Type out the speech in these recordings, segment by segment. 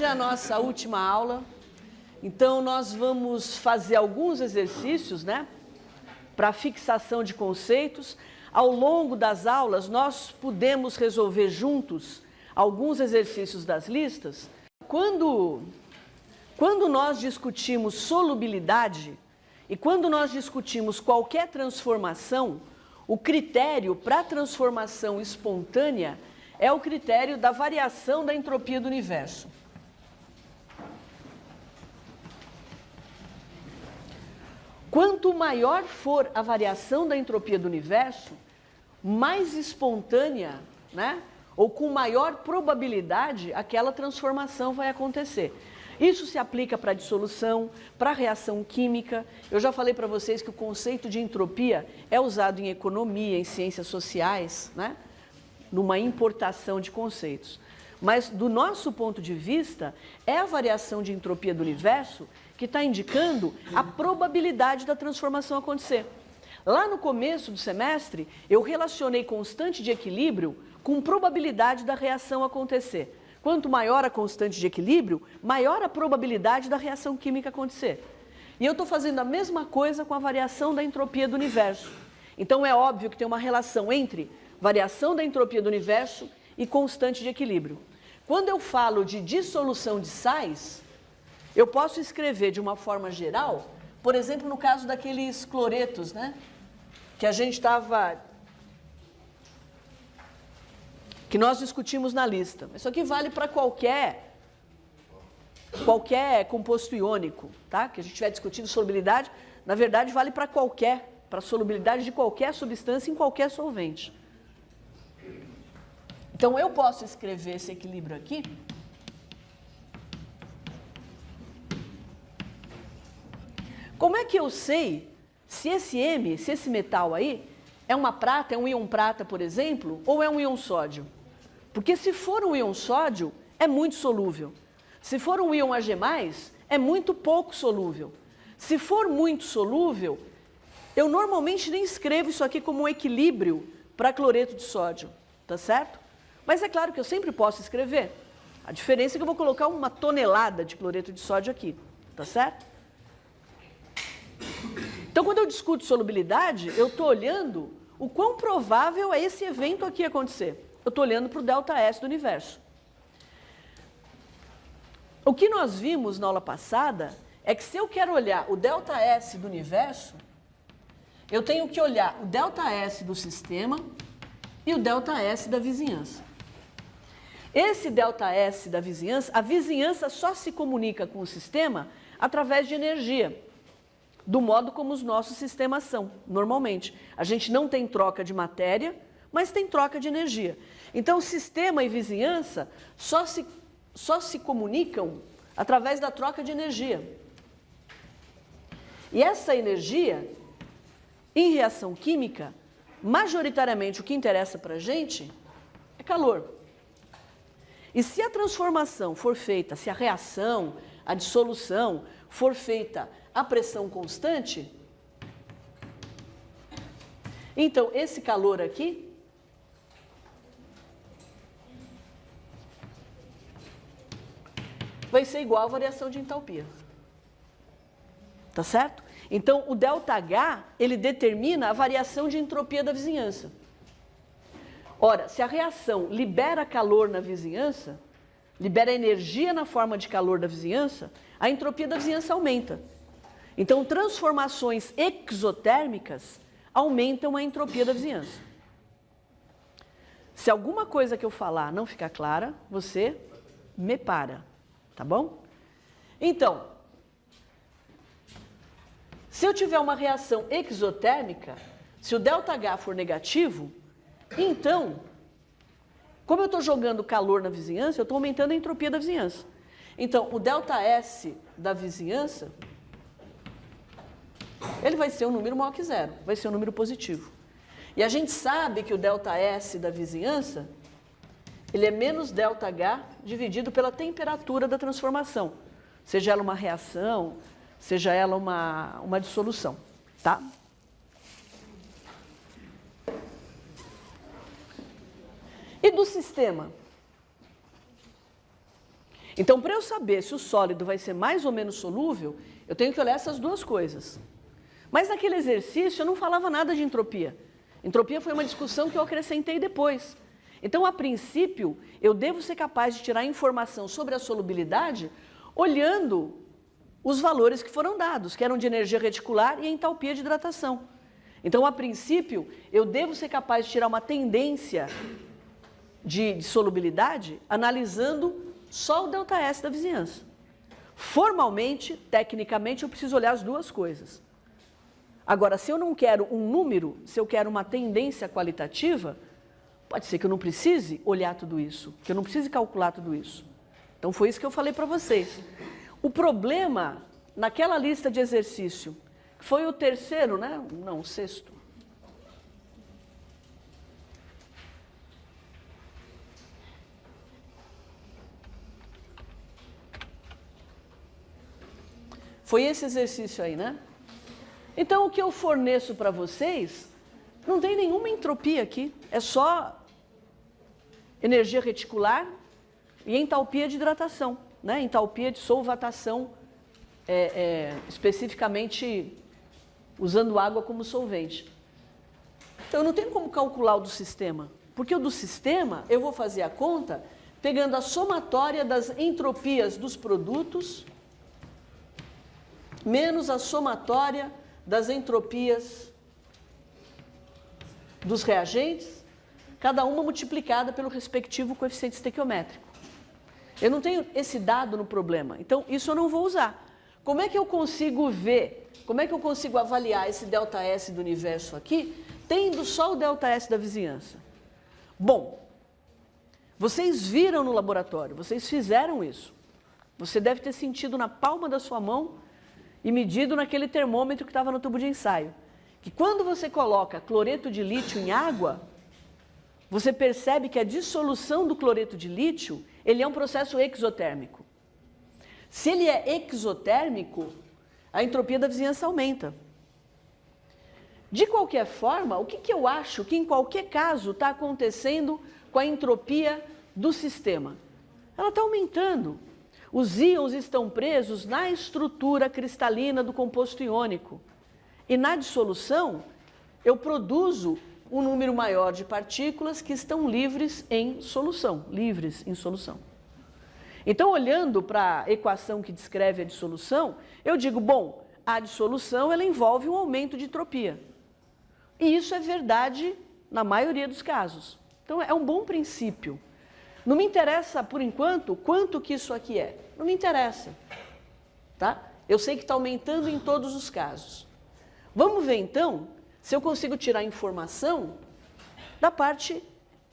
é a nossa última aula, então nós vamos fazer alguns exercícios, né, para fixação de conceitos. Ao longo das aulas, nós podemos resolver juntos alguns exercícios das listas. Quando nós discutimos solubilidade e quando nós discutimos qualquer transformação, o critério para a transformação espontânea é o critério da variação da entropia do universo. Quanto maior for a variação da entropia do universo, mais espontânea, né, ou com maior probabilidade aquela transformação vai acontecer. Isso se aplica para a dissolução, para a reação química. Eu já falei para vocês que o conceito de entropia é usado em economia, em ciências sociais, né, numa importação de conceitos. Mas, do nosso ponto de vista, é a variação de entropia do universo que está indicando a probabilidade da transformação acontecer. Lá no começo do semestre, eu relacionei constante de equilíbrio com probabilidade da reação acontecer. Quanto maior a constante de equilíbrio, maior a probabilidade da reação química acontecer. E eu estou fazendo a mesma coisa com a variação da entropia do universo. Então, é óbvio que tem uma relação entre variação da entropia do universo e constante de equilíbrio. Quando eu falo de dissolução de sais, eu posso escrever de uma forma geral, por exemplo, no caso daqueles cloretos, né, que nós discutimos na lista. Isso aqui vale para qualquer composto iônico, tá? Que a gente estiver discutindo solubilidade, na verdade vale para a solubilidade de qualquer substância em qualquer solvente. Então, eu posso escrever esse equilíbrio aqui. Como é que eu sei se esse metal aí, é uma prata, é um íon prata, por exemplo, ou é um íon sódio? Porque se for um íon sódio, é muito solúvel. Se for um íon Ag+, é muito pouco solúvel. Se for muito solúvel, eu normalmente nem escrevo isso aqui como um equilíbrio para cloreto de sódio, tá certo? Mas é claro que eu sempre posso escrever. A diferença é que eu vou colocar uma tonelada de cloreto de sódio aqui, tá certo? Então, quando eu discuto solubilidade, eu estou olhando o quão provável é esse evento aqui acontecer. Eu estou olhando para o ΔS do universo. O que nós vimos na aula passada é que se eu quero olhar o ΔS do universo, eu tenho que olhar o ΔS do sistema e o ΔS da vizinhança. Esse ΔS da vizinhança, a vizinhança só se comunica com o sistema através de energia, do modo como os nossos sistemas são, normalmente. A gente não tem troca de matéria, mas tem troca de energia. Então, sistema e vizinhança só se comunicam através da troca de energia. E essa energia, em reação química, majoritariamente o que interessa para a gente é calor. E se a transformação for feita, se a reação, a dissolução for feita a pressão constante, então esse calor aqui vai ser igual à variação de entalpia. Tá certo? Então, o ΔH, ele determina a variação de entropia da vizinhança. Ora, se a reação libera calor na vizinhança, libera energia na forma de calor da vizinhança, a entropia da vizinhança aumenta. Então, transformações exotérmicas aumentam a entropia da vizinhança. Se alguma coisa que eu falar não ficar clara, você me para, tá bom? Então, se eu tiver uma reação exotérmica, se o ΔH for negativo, então, como eu estou jogando calor na vizinhança, eu estou aumentando a entropia da vizinhança. Então, o ΔS da vizinhança, ele vai ser um número maior que zero, vai ser um número positivo. E a gente sabe que o ΔS da vizinhança, ele é menos ΔH dividido pela temperatura da transformação, seja ela uma reação, seja ela uma dissolução, tá? E do sistema? Então, para eu saber se o sólido vai ser mais ou menos solúvel, eu tenho que olhar essas duas coisas. Mas naquele exercício eu não falava nada de entropia. Entropia foi uma discussão que eu acrescentei depois. Então, a princípio, eu devo ser capaz de tirar informação sobre a solubilidade olhando os valores que foram dados, que eram de energia reticular e entalpia de hidratação. Então, a princípio, eu devo ser capaz de tirar uma tendência de solubilidade analisando só o ΔS da vizinhança. Formalmente, tecnicamente, eu preciso olhar as duas coisas. Agora, se eu não quero um número, se eu quero uma tendência qualitativa, pode ser que eu não precise olhar tudo isso, que eu não precise calcular tudo isso. Então, foi isso que eu falei para vocês. O problema, naquela lista de exercício, foi o terceiro, né? Não, o sexto. Foi esse exercício aí, né? Então, o que eu forneço para vocês, não tem nenhuma entropia aqui, é só energia reticular e entalpia de hidratação, né? Entalpia de solvatação, especificamente usando água como solvente. Então, eu não tenho como calcular o do sistema, porque o do sistema eu vou fazer a conta pegando a somatória das entropias dos produtos menos a somatória das entropias dos reagentes, cada uma multiplicada pelo respectivo coeficiente estequiométrico. Eu não tenho esse dado no problema, então isso eu não vou usar. Como é que eu consigo ver, como é que eu consigo avaliar esse ΔS do universo aqui, tendo só o ΔS da vizinhança? Bom, vocês viram no laboratório, vocês fizeram isso. Você deve ter sentido na palma da sua mão e medido naquele termômetro que estava no tubo de ensaio, que quando você coloca cloreto de lítio em água, você percebe que a dissolução do cloreto de lítio, ele é um processo exotérmico. Se ele é exotérmico, a entropia da vizinhança aumenta. De qualquer forma, o que eu acho que em qualquer caso está acontecendo com a entropia do sistema? Ela está aumentando. Os íons estão presos na estrutura cristalina do composto iônico. E na dissolução, eu produzo um número maior de partículas que estão livres em solução. Então, olhando para a equação que descreve a dissolução, eu digo, bom, a dissolução ela envolve um aumento de entropia. E isso é verdade na maioria dos casos. Então, é um bom princípio. Não me interessa, por enquanto, quanto que isso aqui é. Não me interessa. Tá? Eu sei que está aumentando em todos os casos. Vamos ver, então, se eu consigo tirar informação da parte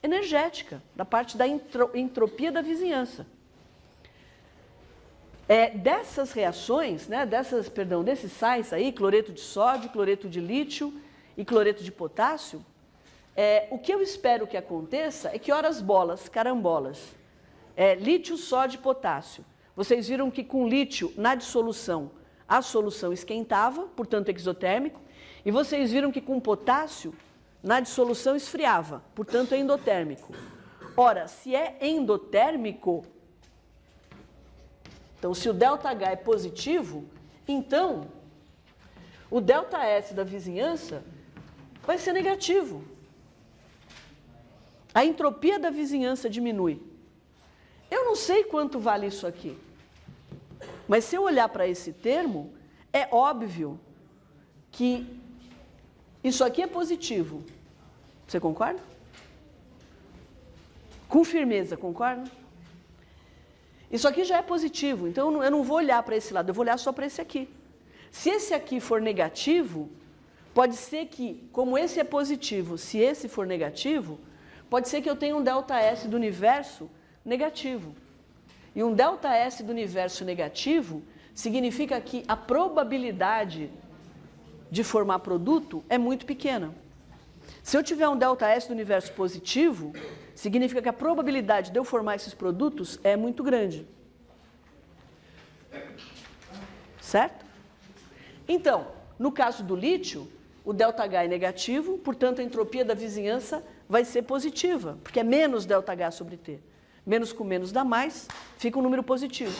energética, da parte da entropia da vizinhança. Dessas reações, né, desses sais aí, cloreto de sódio, cloreto de lítio e cloreto de potássio, o que eu espero que aconteça é que horas bolas, carambolas, lítio, sódio e potássio. Vocês viram que com lítio, na dissolução, a solução esquentava, portanto exotérmico, e vocês viram que com potássio, na dissolução esfriava, portanto endotérmico. Ora, se é endotérmico, então se o ΔH é positivo, então o ΔS da vizinhança vai ser negativo. A entropia da vizinhança diminui. Eu não sei quanto vale isso aqui, mas se eu olhar para esse termo, é óbvio que isso aqui é positivo. Você concorda? Com firmeza, concorda? Isso aqui já é positivo, então eu não vou olhar para esse lado, eu vou olhar só para esse aqui. Se esse aqui for negativo, pode ser que, como esse é positivo, se esse for negativo, pode ser que eu tenha um ΔS do universo negativo. E um ΔS do universo negativo significa que a probabilidade de formar produto é muito pequena. Se eu tiver um ΔS do universo positivo, significa que a probabilidade de eu formar esses produtos é muito grande. Certo? Então, no caso do lítio, o ΔH é negativo, portanto a entropia da vizinhança vai ser positiva, porque é menos ΔH sobre T. Menos com menos dá mais, fica um número positivo.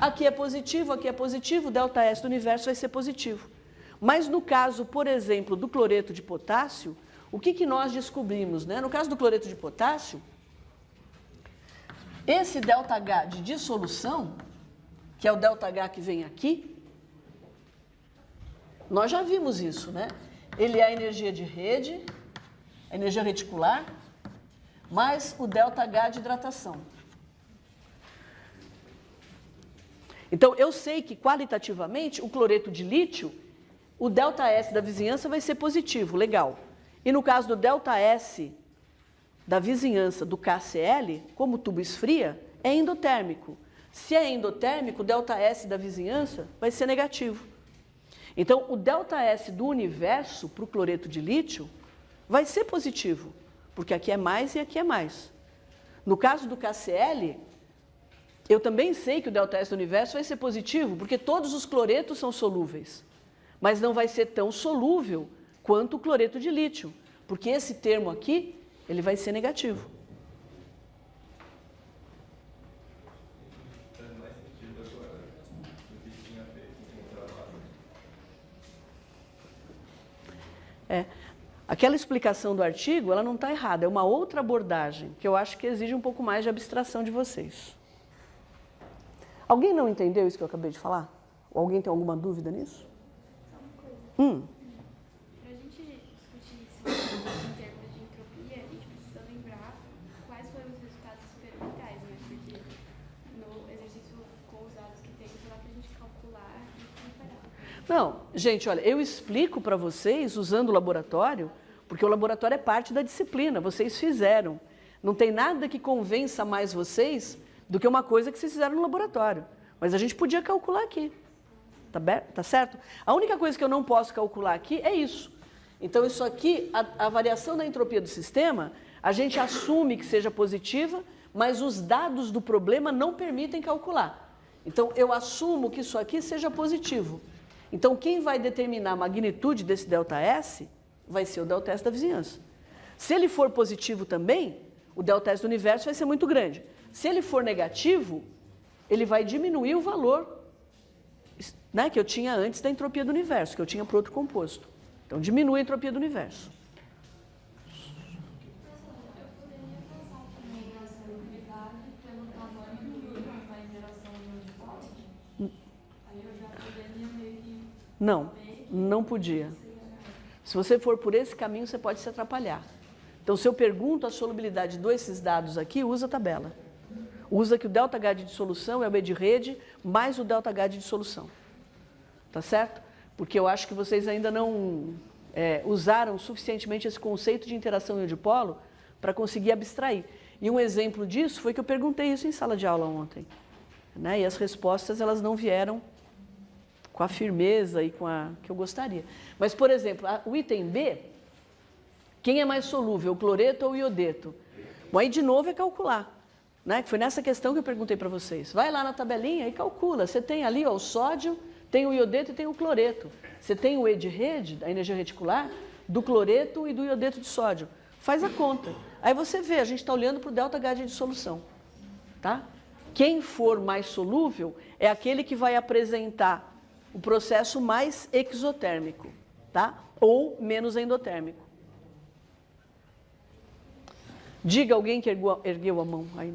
Aqui é positivo, o ΔS do universo vai ser positivo. Mas no caso, por exemplo, do cloreto de potássio, o que nós descobrimos, né? No caso do cloreto de potássio, esse ΔH de dissolução, que é o ΔH que vem aqui, nós já vimos isso, né? Ele é a energia de rede, a energia reticular, mais o ΔH de hidratação. Então, eu sei que qualitativamente o cloreto de lítio, o ΔS da vizinhança vai ser positivo, legal. E no caso do ΔS da vizinhança do KCl, como o tubo esfria, é endotérmico. Se é endotérmico, o ΔS da vizinhança vai ser negativo. Então, o ΔS do universo para o cloreto de lítio vai ser positivo, porque aqui é mais e aqui é mais. No caso do KCl, eu também sei que o ΔS do universo vai ser positivo, porque todos os cloretos são solúveis, mas não vai ser tão solúvel quanto o cloreto de lítio, porque esse termo aqui, ele vai ser negativo. Aquela explicação do artigo, ela não está errada, é uma outra abordagem, que eu acho que exige um pouco mais de abstração de vocês. Alguém não entendeu isso que eu acabei de falar? Ou alguém tem alguma dúvida nisso? Só uma coisa. Para a gente discutir isso em termos de entropia, a gente precisa lembrar quais foram os resultados experimentais, né? Porque no exercício com os dados que tem, só dá para a gente calcular e comparar. Não, gente, olha, eu explico para vocês usando o laboratório, porque o laboratório é parte da disciplina, vocês fizeram. Não tem nada que convença mais vocês do que uma coisa que vocês fizeram no laboratório. Mas a gente podia calcular aqui. Tá certo? A única coisa que eu não posso calcular aqui é isso. Então, isso aqui, a variação da entropia do sistema, a gente assume que seja positiva, mas os dados do problema não permitem calcular. Então, eu assumo que isso aqui seja positivo. Então, quem vai determinar a magnitude desse ΔS vai ser o ΔS da vizinhança. Se ele for positivo também, o ΔS do universo vai ser muito grande. Se ele for negativo, ele vai diminuir o valor, né, que eu tinha antes da entropia do universo, que eu tinha para outro composto. Então, diminui a entropia do universo. Não, não podia. Se você for por esse caminho, você pode se atrapalhar. Então, se eu pergunto a solubilidade desses dados aqui, usa a tabela. Usa que o ΔH de dissolução é o B de rede mais o ΔH de dissolução. Tá certo? Porque eu acho que vocês ainda não usaram suficientemente esse conceito de interação ion-dipolo para conseguir abstrair. E um exemplo disso foi que eu perguntei isso em sala de aula ontem. Né? E as respostas elas não vieram com a firmeza e com a que eu gostaria. Mas, por exemplo, o item B, quem é mais solúvel, o cloreto ou o iodeto? Bom, aí de novo é calcular. Né? Foi nessa questão que eu perguntei para vocês. Vai lá na tabelinha e calcula. Você tem ali ó, o sódio, tem o iodeto e tem o cloreto. Você tem o E de rede, a energia reticular, do cloreto e do iodeto de sódio. Faz a conta. Aí você vê, a gente está olhando para o ΔH de dissolução. Tá? Quem for mais solúvel é aquele que vai apresentar o processo mais exotérmico, tá? Ou menos endotérmico. Diga alguém que ergueu a mão aí.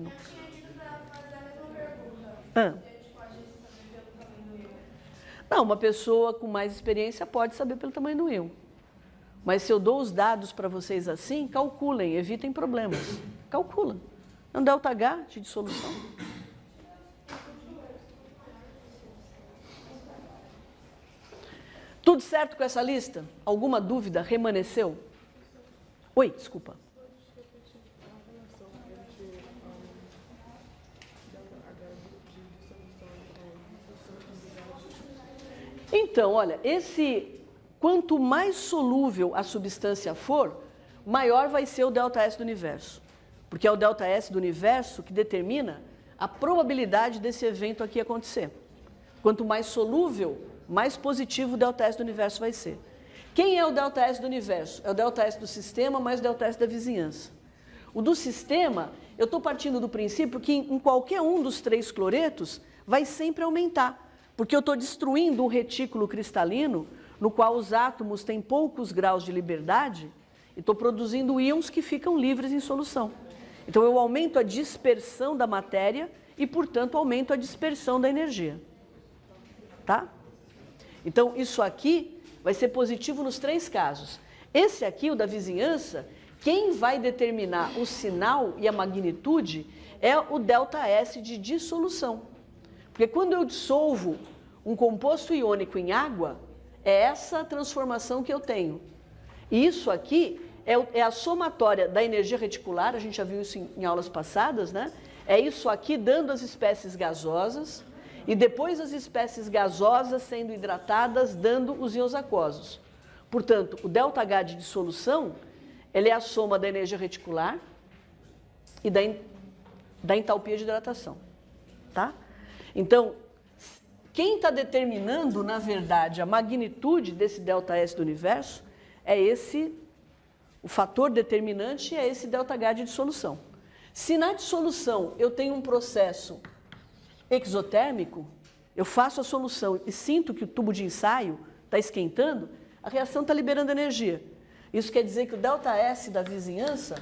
Não. Não, uma pessoa com mais experiência pode saber pelo tamanho do íon. Mas se eu dou os dados para vocês assim, calculem, evitem problemas. Calcula. É um ΔH de dissolução. Tudo certo com essa lista? Alguma dúvida remanesceu? Oi, desculpa. Então, olha, quanto mais solúvel a substância for, maior vai ser o ΔS do universo. Porque é o ΔS do universo que determina a probabilidade desse evento aqui acontecer. Quanto mais solúvel, mais positivo o ΔS do universo vai ser. Quem é o ΔS do universo? É o ΔS do sistema mais o ΔS da vizinhança. O do sistema eu estou partindo do princípio que em qualquer um dos 3 cloretos vai sempre aumentar, porque eu estou destruindo um retículo cristalino no qual os átomos têm poucos graus de liberdade e estou produzindo íons que ficam livres em solução. Então, eu aumento a dispersão da matéria e, portanto, aumento a dispersão da energia. Tá? Então, isso aqui vai ser positivo nos 3 casos. Esse aqui, o da vizinhança, quem vai determinar o sinal e a magnitude é o ΔS de dissolução. Porque quando eu dissolvo um composto iônico em água, é essa transformação que eu tenho. E isso aqui é a somatória da energia reticular, a gente já viu isso em aulas passadas, né? É isso aqui dando as espécies gasosas e depois as espécies gasosas sendo hidratadas, dando os íons aquosos. Portanto, o ΔH de dissolução, ele é a soma da energia reticular e da entalpia de hidratação. Tá? Então, quem está determinando, na verdade, a magnitude desse ΔS do universo é o fator determinante é esse ΔH de dissolução. Se na dissolução eu tenho um processo exotérmico, eu faço a solução e sinto que o tubo de ensaio está esquentando, a reação está liberando energia. Isso quer dizer que o ΔS da vizinhança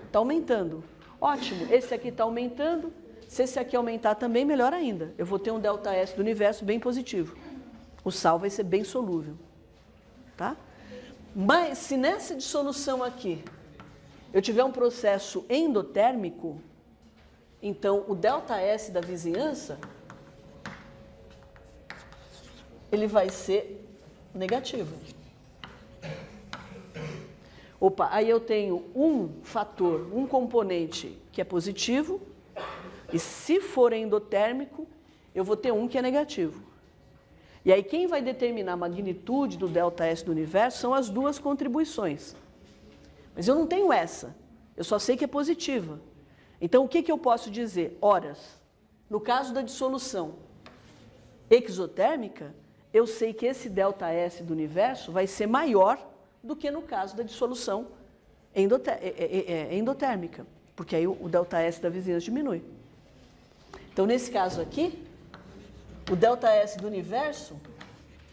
está aumentando. Ótimo, esse aqui está aumentando. Se esse aqui aumentar também, melhor ainda. Eu vou ter um ΔS do universo bem positivo. O sal vai ser bem solúvel. Tá? Mas se nessa dissolução aqui eu tiver um processo endotérmico, então o ΔS da vizinhança ele vai ser negativo. Opa, aí eu tenho um fator, um componente que é positivo, e se for endotérmico, eu vou ter um que é negativo. E aí quem vai determinar a magnitude do ΔS do universo são as 2 contribuições. Mas eu não tenho essa, eu só sei que é positiva. Então o que eu posso dizer? Horas. No caso da dissolução exotérmica, eu sei que esse ΔS do universo vai ser maior do que no caso da dissolução endotérmica, porque aí o ΔS da vizinhança diminui. Então, nesse caso aqui, o ΔS do universo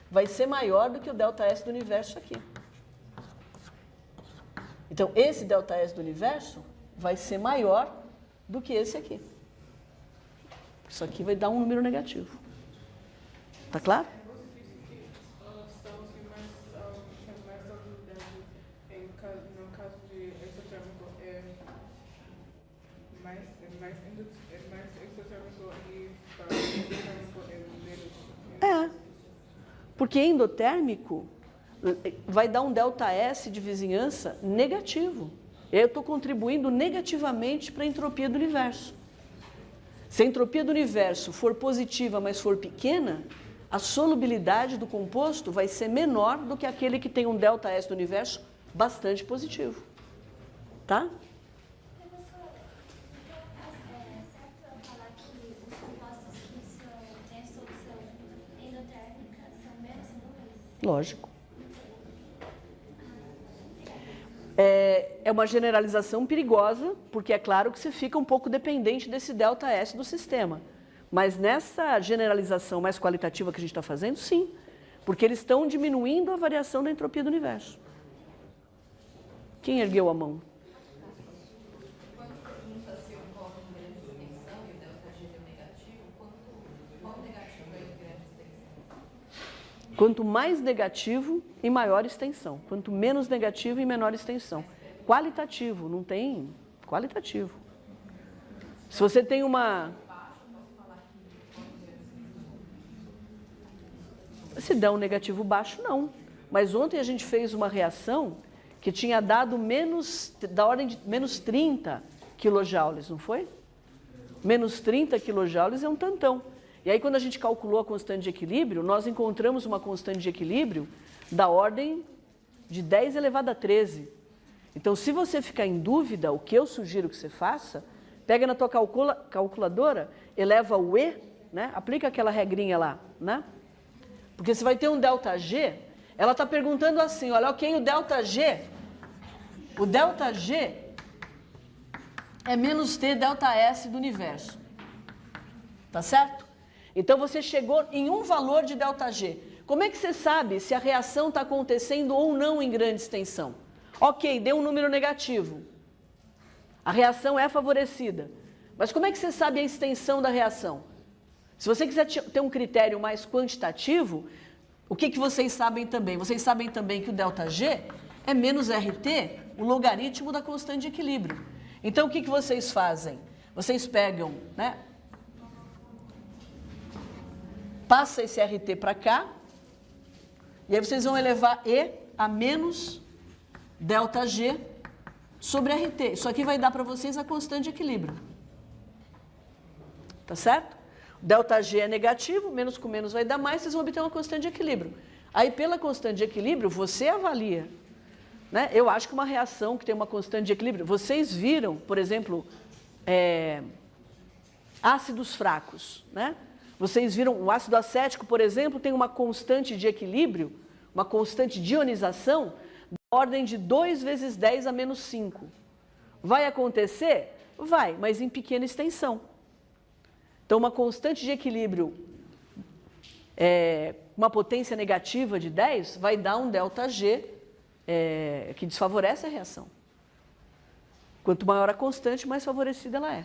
vai ser maior do que o ΔS do universo aqui. Então, esse ΔS do universo vai ser maior do que esse aqui. Isso aqui vai dar um número negativo. Tá claro? Porque endotérmico vai dar um ΔS de vizinhança negativo. Eu estou contribuindo negativamente para a entropia do universo. Se a entropia do universo for positiva, mas for pequena, a solubilidade do composto vai ser menor do que aquele que tem um ΔS do universo bastante positivo. Tá? Lógico. É uma generalização perigosa, porque é claro que você fica um pouco dependente desse ΔS do sistema. Mas nessa generalização mais qualitativa que a gente está fazendo, sim. Porque eles estão diminuindo a variação da entropia do universo. Quem ergueu a mão? Quando pergunta se eu coloco grande extensão e o ΔG deu negativo, qual negativo é o grande extensão? Quanto mais negativo e maior extensão. Quanto menos negativo e menor extensão. Qualitativo, não tem qualitativo. Se você tem uma... Se der um negativo baixo, não. Mas ontem a gente fez uma reação que tinha dado da ordem de menos 30 quilojoules, não foi? Menos 30 quilojoules é um tantão. E aí, quando a gente calculou a constante de equilíbrio, nós encontramos uma constante de equilíbrio da ordem de 10 elevado a 13. Então, se você ficar em dúvida, o que eu sugiro que você faça, pega na tua calculadora, eleva o E, né? Aplica aquela regrinha lá, né? Porque você vai ter um ΔG, ela está perguntando assim, olha, ok, o ΔG é menos T delta S do universo. Tá certo? Então você chegou em um valor de delta G. Como é que você sabe se a reação está acontecendo ou não em grande extensão? Ok, deu um número negativo. A reação é favorecida. Mas como é que você sabe a extensão da reação? Se você quiser ter um critério mais quantitativo, o que vocês sabem também? Vocês sabem também que o ΔG é menos RT, o logaritmo da constante de equilíbrio. Então, o que vocês fazem? Vocês pegam, né? Passa esse RT para cá, e aí vocês vão elevar E a menos ΔG sobre RT. Isso aqui vai dar para vocês a constante de equilíbrio. Tá certo? ΔG é negativo, menos com menos vai dar mais, vocês vão obter uma constante de equilíbrio. Aí, pela constante de equilíbrio, você avalia. Né? Eu acho que uma reação que tem uma constante de equilíbrio... Vocês viram, por exemplo, ácidos fracos. Né? Vocês viram, o ácido acético, por exemplo, tem uma constante de equilíbrio, uma constante de ionização, da ordem de 2 vezes 10 a menos 5. Vai acontecer? Vai, mas em pequena extensão. Então, uma constante de equilíbrio, uma potência negativa de 10, vai dar um ΔG que desfavorece a reação. Quanto maior a constante, mais favorecida ela é.